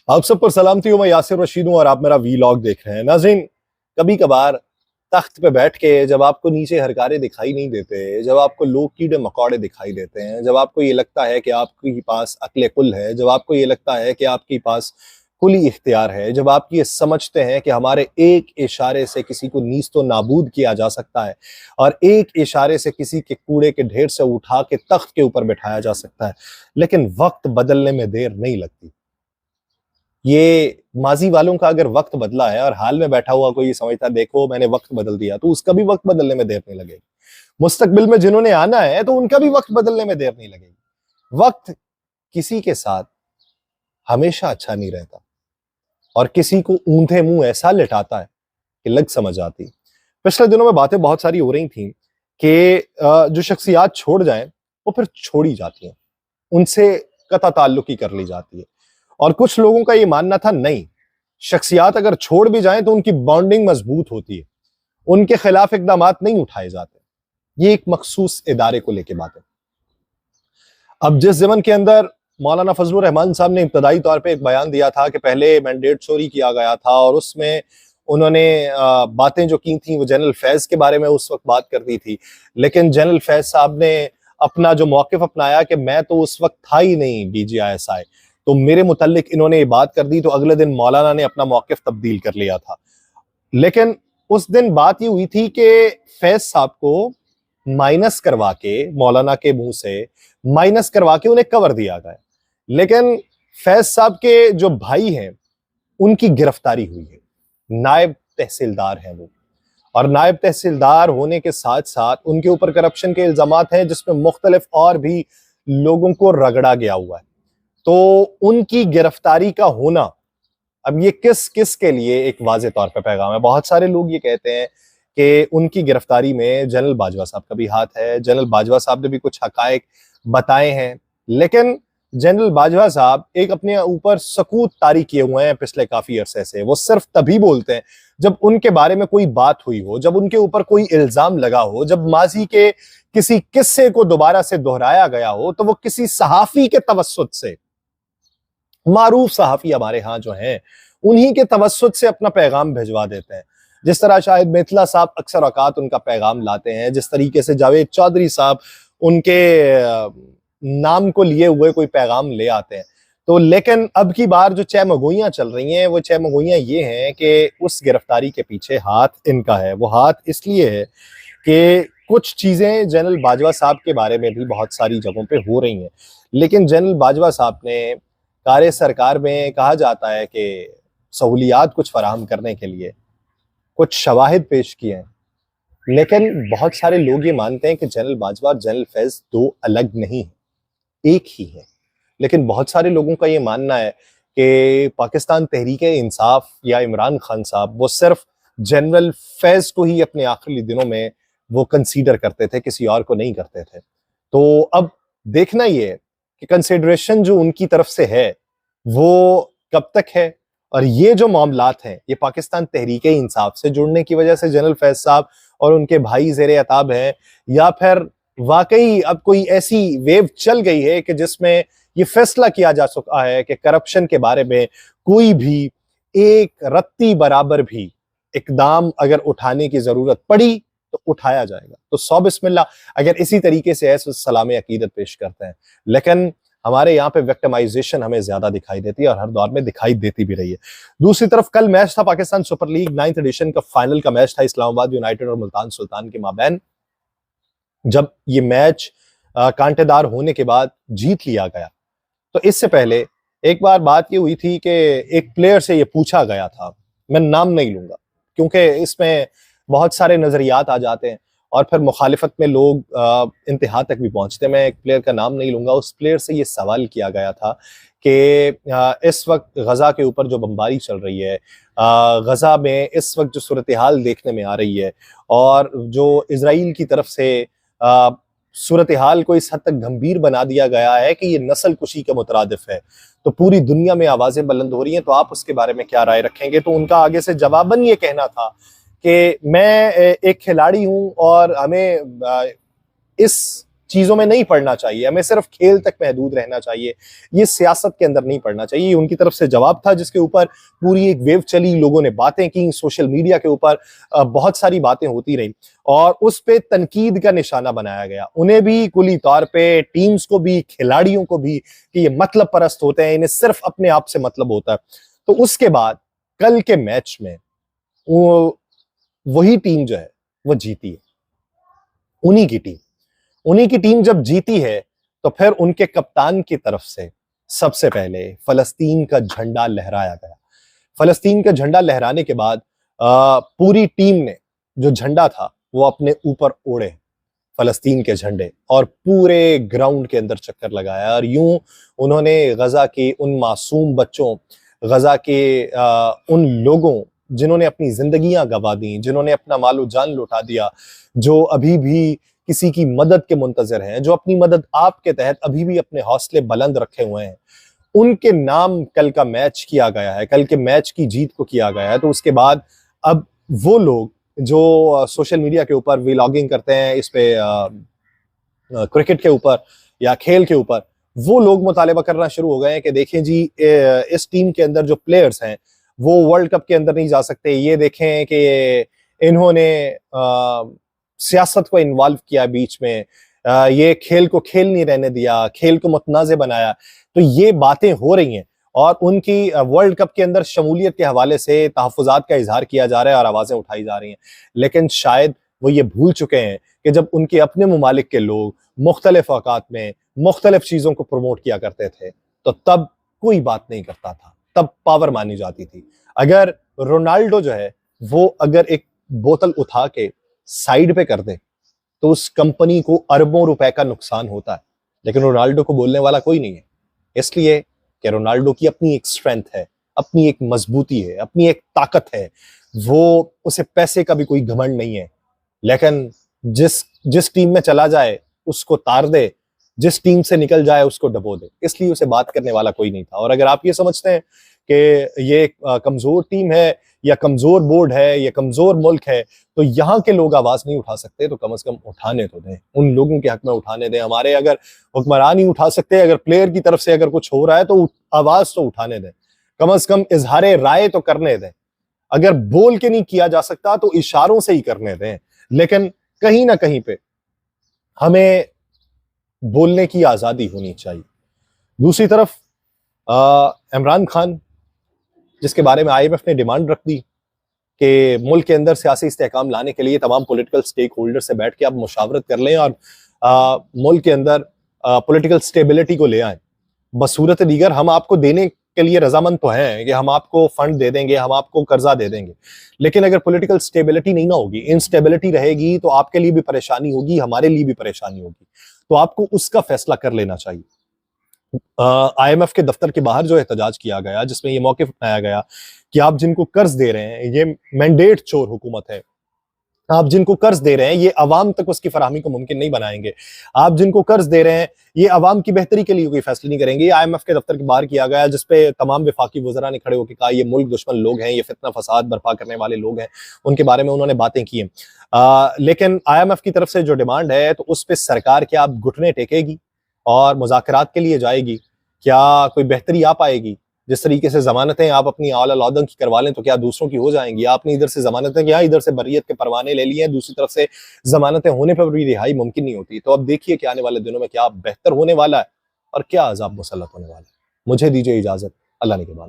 आप सब पर सलामती हो। मैं यासिर रशीद हूँ और आप मेरा वीलॉग देख रहे हैं। नाज़रीन, कभी कभार तख्त पे बैठ के जब आपको नीचे हरकारे दिखाई नहीं देते, जब आपको लोग कीड़े मकोड़े दिखाई देते हैं, जब आपको ये लगता है कि आपके पास अक्ल कुल है, जब आपको ये लगता है कि आपके पास कुली इख्तियार है, जब आप ये समझते हैं कि हमारे एक इशारे से किसी को नीस्तो नाबूद किया जा सकता है और एक इशारे से किसी के कूड़े के ढेर से उठा के तख्त के ऊपर बैठाया जा सकता है, लेकिन वक्त बदलने में देर नहीं लगती। ये माजी वालों का अगर वक्त बदला है और हाल में बैठा हुआ कोई समझता है देखो मैंने वक्त बदल दिया, तो उसका भी वक्त बदलने में देर नहीं लगेगी। मुस्तकबिल में जिन्होंने आना है तो उनका भी वक्त बदलने में देर नहीं लगेगी। वक्त किसी के साथ हमेशा अच्छा नहीं रहता और किसी को ऊंधे मुंह ऐसा लिटाता है कि लग समझ आती। पिछले दिनों में बातें बहुत सारी हो रही थी कि जो शख्सियात छोड़ जाएं वो फिर छोड़ी जाती हैं, उनसे कता ताल्लुकी कर ली जाती है। और कुछ लोगों का ये मानना था नहीं, शख्सियात अगर छोड़ भी जाएं तो उनकी बॉन्डिंग मजबूत होती है, उनके खिलाफ इकदाम नहीं उठाए जाते। ये एक मखसूस इदारे को लेके बात है। अब जिस जमन के अंदर मौलाना फजलुर रहमान साहब ने इब्तदाई तौर पे एक बयान दिया था कि पहले मैंडेट चोरी किया गया था और उसमें उन्होंने बातें जो की थी वो जनरल फैज के बारे में उस वक्त बात कर दी थी, लेकिन जनरल फैज साहब ने अपना जो मौकिफ अपनाया कि मैं तो उस वक्त था ही नहीं DGISI, तो मेरे मुतल्लिक इन्होंने ये बात कर दी, तो अगले दिन मौलाना ने अपना मौकिफ तब्दील कर लिया था। लेकिन उस दिन बात ये हुई थी कि फैज साहब को माइनस करवा के, मौलाना के मुंह से माइनस करवा के उन्हें कवर दिया गया, लेकिन फैज साहब के जो भाई हैं उनकी गिरफ्तारी हुई है। नायब तहसीलदार हैं वो, और नायब तहसीलदार होने के साथ साथ उनके ऊपर करप्शन के इल्जामात हैं जिसमें मुख्तलिफ और भी लोगों को रगड़ा गया हुआ है। तो उनकी गिरफ्तारी का होना अब ये किस किस के लिए एक वाज़े तौर पे पैगाम है। बहुत सारे लोग ये कहते हैं कि उनकी गिरफ्तारी में जनरल बाजवा साहब का भी हाथ है, जनरल बाजवा साहब ने भी कुछ हकायक बताए हैं, लेकिन जनरल बाजवा साहब एक अपने ऊपर सकूत तारी किए हुए हैं पिछले काफी अरसे से। वो सिर्फ तभी बोलते हैं जब उनके बारे में कोई बात हुई हो, जब उनके ऊपर कोई इल्जाम लगा हो, जब माजी के किसी किस्से को दोबारा से दोहराया गया हो, तो वो किसी सहाफी के तवस्सुत से, मारूफ सहाफी हमारे यहाँ जो हैं उन्हीं के तवस्सुत से अपना पैगाम भिजवा देते हैं। जिस तरह शाहिद मिथिला साहब अक्सर औकात उनका पैगाम लाते हैं, जिस तरीके से जावेद चौधरी साहब उनके नाम को लिए हुए कोई पैगाम ले आते हैं। तो लेकिन अब की बार जो चहमगोइयां चल रही हैं वो चहमगोइयां ये हैं कि उस गिरफ्तारी के पीछे हाथ इनका है। वो हाथ इसलिए है कि कुछ चीजें जनरल बाजवा साहब के बारे में भी बहुत सारी जगहों पे हो रही हैं, लेकिन जनरल बाजवा साहब ने कार्य सरकार में कहा जाता है कि सहूलियात कुछ फराहम करने के लिए कुछ शवाहिद पेश किए हैं, लेकिन बहुत सारे लोग ये मानते हैं कि जनरल बाजवा और जनरल फैज दो अलग नहीं है, एक ही है। लेकिन बहुत सारे लोगों का ये मानना है कि पाकिस्तान तहरीक इंसाफ या इमरान खान साहब वो सिर्फ जनरल फैज को ही अपने आखिरी दिनों में वो कंसीडर करते थे, किसी और को नहीं करते थे। तो अब देखना ये है कि कंसिडरेशन जो उनकी तरफ से है वो कब तक है, और ये जो मामलात हैं ये पाकिस्तान तहरीक इंसाफ से जुड़ने की वजह से जनरल फैज साहब और उनके भाई ज़ेरे अताब हैं, या फिर वाकई अब कोई ऐसी वेव चल गई है कि जिसमें ये फैसला किया जा चुका है कि करप्शन के बारे में कोई भी एक रत्ती बराबर भी इकदाम अगर उठाने की जरूरत पड़ी तो उठाया जाएगा। तो सौ बिस्मिल्लाह अगर इसी तरीके से ऐसे सलाम अकीदत पेश करते हैं, लेकिन हमारे यहाँ पे विक्टिमाइजेशन हमें ज्यादा दिखाई देती है और हर दौर में दिखाई देती भी रही है। दूसरी तरफ कल मैच था Pakistan Super League 9th edition का फाइनल का मैच था इस्लामाबाद यूनाइटेड और मुल्तान सुल्तान के माबैन। जब ये मैच कांटेदार होने के बाद जीत लिया गया, तो इससे पहले एक बार बात ये हुई थी कि एक प्लेयर से ये पूछा गया था, मैं नाम नहीं लूंगा क्योंकि इसमें बहुत सारे नजरियात आ जाते हैं और फिर मुखालिफत में लोग इंतहा तक भी पहुंचते हैं। मैं एक प्लेयर का नाम नहीं लूंगा। उस प्लेयर से ये सवाल किया गया था कि इस वक्त गजा के ऊपर जो बमबारी चल रही है, गजा में इस वक्त जो सूरत हाल देखने में आ रही है और जो इजराइल की तरफ से सूरत हाल को इस हद तक गंभीर बना दिया गया है कि ये नस्ल कुशी का मुतरादिफ है, तो पूरी दुनिया में आवाजें बुलंद हो रही हैं, तो आप उसके बारे में क्या राय रखेंगे। तो उनका आगे से जवाबन ये कहना था कि मैं एक खिलाड़ी हूं और हमें इस चीजों में नहीं पड़ना चाहिए, हमें सिर्फ खेल तक महदूद रहना चाहिए, ये सियासत के अंदर नहीं पड़ना चाहिए। ये उनकी तरफ से जवाब था जिसके ऊपर पूरी एक वेव चली, लोगों ने बातें की, सोशल मीडिया के ऊपर बहुत सारी बातें होती रही और उस पे तनकीद का निशाना बनाया गया, उन्हें भी कुली तौर पे, टीम्स को भी, खिलाड़ियों को भी, कि ये मतलब परस्त होते हैं, इन्हें सिर्फ अपने आप से मतलब होता है। तो उसके बाद कल के मैच में वही टीम जो है वो जीती है, उन्हीं की टीम जब जीती है तो फिर उनके कप्तान की तरफ से सबसे पहले फलस्तीन का झंडा लहराया गया। फलस्तीन का झंडा लहराने के बाद पूरी टीम ने जो झंडा था वो अपने ऊपर ओढ़े, फलस्तीन के झंडे, और पूरे ग्राउंड के अंदर चक्कर लगाया और यूं उन्होंने गजा के उन मासूम बच्चों, गजा के उन लोगों जिन्होंने अपनी जिंदगियां गंवा दी, जिन्होंने अपना मालो जान लुटा दिया, जो अभी भी किसी की मदद के मुंतजर हैं, जो अपनी मदद आपके तहत अभी भी अपने हौसले बुलंद रखे हुए हैं, उनके नाम कल का मैच किया गया है, कल के मैच की जीत को किया गया है। तो उसके बाद अब वो लोग जो सोशल मीडिया के ऊपर व्लॉगिंग करते हैं, इस पे क्रिकेट के ऊपर या खेल के ऊपर, वो लोग मुतालिबा करना शुरू हो गए हैं कि देखें जी, इस टीम के अंदर जो प्लेयर्स हैं वो वर्ल्ड कप के अंदर नहीं जा सकते, ये देखें कि इन्होंने सियासत को इन्वॉल्व किया बीच में, ये खेल को खेल नहीं रहने दिया, खेल को मुतनाज़े बनाया। तो ये बातें हो रही हैं और उनकी वर्ल्ड कप के अंदर शमूलियत के हवाले से तहफ़्फ़ुज़ात का इजहार किया जा रहा है और आवाज़ें उठाई जा रही हैं। लेकिन शायद वो ये भूल चुके हैं कि जब उनके अपने मुमालिक के लोग मुख्तलिफ औकात में मुख्तलिफ चीज़ों को प्रमोट किया करते थे तो तब कोई बात नहीं करता था, तब पावर मानी जाती थी। अगर रोनाल्डो जो है वो अगर एक बोतल उठा के साइड पे कर दे तो उस कंपनी को अरबों रुपए का नुकसान होता है, लेकिन रोनाल्डो को बोलने वाला कोई नहीं है, इसलिए कि रोनाल्डो की अपनी एक स्ट्रेंथ है, अपनी एक मजबूती है, अपनी एक ताकत है, वो उसे पैसे का भी कोई घमंड नहीं है। लेकिन जिस टीम में चला जाए उसको तार दे, जिस टीम से निकल जाए उसको डबो दे, इसलिए उसे बात करने वाला कोई नहीं था। और अगर आप ये समझते हैं कि ये कमजोर टीम है या कमजोर बोर्ड है या कमजोर मुल्क है तो यहाँ के लोग आवाज नहीं उठा सकते, तो कम से कम उठाने तो दें, उन लोगों के हक में उठाने दें। हमारे अगर हुक्मरान नहीं उठा सकते, अगर प्लेयर की तरफ से अगर कुछ हो रहा है तो आवाज तो उठाने दें, कम से कम इजहार राय तो करने दें। अगर बोल के नहीं किया जा सकता तो इशारों से ही करने दें, लेकिन कहीं ना कहीं पे हमें बोलने की आजादी होनी चाहिए। दूसरी तरफ इमरान खान, जिसके बारे में आईएमएफ ने डिमांड रख दी कि मुल्क के अंदर सियासी इस्तेहकाम लाने के लिए तमाम पॉलिटिकल स्टेक होल्डर से बैठ के आप मुशावरत कर लें और मुल्क के अंदर पॉलिटिकल स्टेबिलिटी को ले आए। बसूरत दीगर हम आपको देने के लिए रजामंद तो हैं कि हम आपको फंड दे देंगे, हम आपको कर्जा दे देंगे, लेकिन अगर पॉलिटिकल स्टेबिलिटी नहीं ना होगी, इनस्टेबिलिटी रहेगी, तो आपके लिए भी परेशानी होगी, हमारे लिए भी परेशानी होगी। तो आपको उसका फैसला कर लेना चाहिए। आईएमएफ के दफ्तर के बाहर जो एहतजाज किया गया, जिसमें यह मौके उठाया गया कि आप जिनको कर्ज दे रहे हैं ये मैंडेट चोर हुकूमत है, आप जिनको कर्ज दे रहे हैं ये अवाम तक उसकी फराहमी को मुमकिन नहीं बनाएंगे, आप जिनको कर्ज दे रहे हैं ये अवाम की बेहतरी के लिए कोई फैसले नहीं करेंगे। ये आईएमएफ के दफ्तर के बाहर किया गया, जिसपे तमाम वफाकी वज़रा ने खड़े होकर कहा ये मुल्क दुश्मन लोग हैं, ये फितना फसाद बर्पा करने वाले लोग हैं, उनके बारे में उन्होंने बातें की हैं। लेकिन आईएमएफ की तरफ से जो डिमांड है तो उस पर सरकार क्या आप घुटने टेकेगी और मुज़ाकरात के लिए जाएगी? क्या कोई बेहतरी आ पाएगी? जिस तरीके से जमानतें आप अपनी औलादों की करवा लें तो क्या दूसरों की हो जाएंगी? आपने इधर से जमानतें क्या, इधर से बर्रियत के परवाने ले लिए हैं, दूसरी तरफ से जमानतें होने पर भी रिहाई मुमकिन नहीं होती। तो अब देखिए कि आने वाले दिनों में क्या बेहतर होने वाला है और क्या अजाब मुसल्लत होने वाला है। मुझे दीजिए इजाजत, अल्लाह ने के बाद।